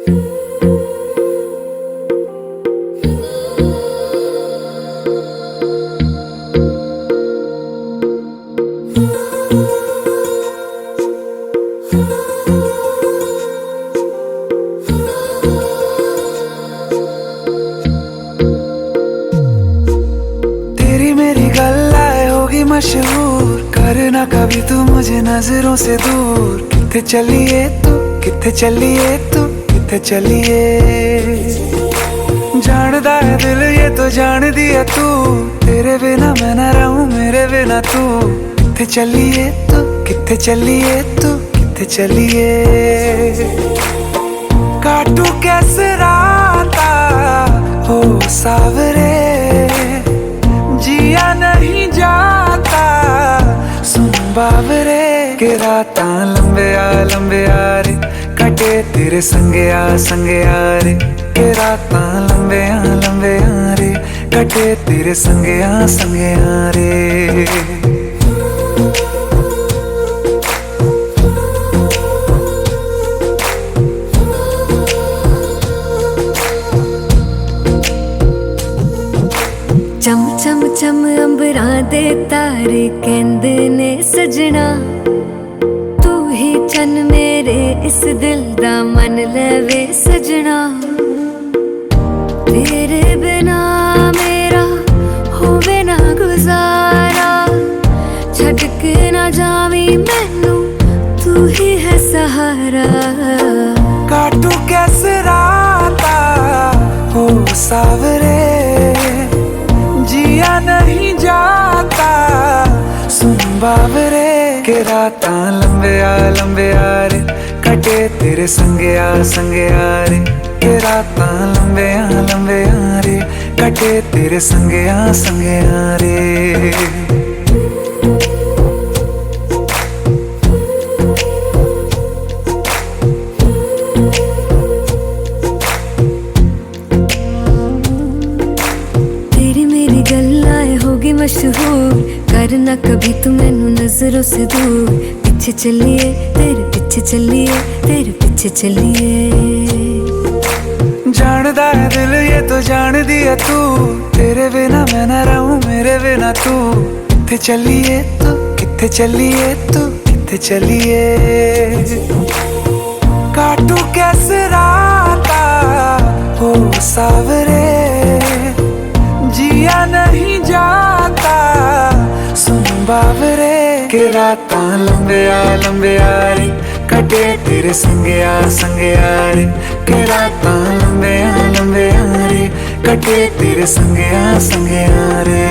तेरी मेरी गल्लाए होगी मशहूर, करना कभी तू मुझे नजरों से दूर। किथे चलिए तू, किथे चलिए तू, किथे चलिए। जानदा है दिल ये तो जान दिया तू, तेरे बिना मैं ना रहूं मेरे बिना तू। किथे चलिए तू, किथे चलिए तू, किथे चलिए। काटू कैसे राता हो सावरे, जिया नहीं जाता सुन बावरे। के रातां लंबे आ रे, कटे तेरे संगे आ रे। के रातां लंबे आ रे, कटे तेरे संगे आ रे। चम चम चम अंबरां दे तारे कहंदे ने सजना, तू ही चन मेरे इस दिल दा मन लवे सजना। तेरे बिना मेरा होवे ना गुजारा, छड़ के ना जावी मैनू तू ही है सहारा। काटू कैसे राता हो सावरे, जिया नहीं जाता सुन बावरे। के रातां लंबे आ रे, कटे तेरे संगे आ रे। के रातां लंबे आ रे, कटे तेरे संगे आ रे। होगी मशहूर, करना कभी तू मैनू नजरों से दूर। पीछे चलिए तेरे पीछे चलिए, तेरे पीछे चलिए। जानदा है दिल ये तो जान दिया तू, तेरे बिना मैं ना रहूं मेरे बिना तू। किथे चलिए तू, किथे चलिए तू, किथे चलिए। काटू कैसे राता हो सावरे, जिया नहीं जाता सुन बावरे। के रातां लंबे आ रे, कटे तेरे संगे आ रे। के रातां लंबे आ रे, कटे तेरे संगे आ रे।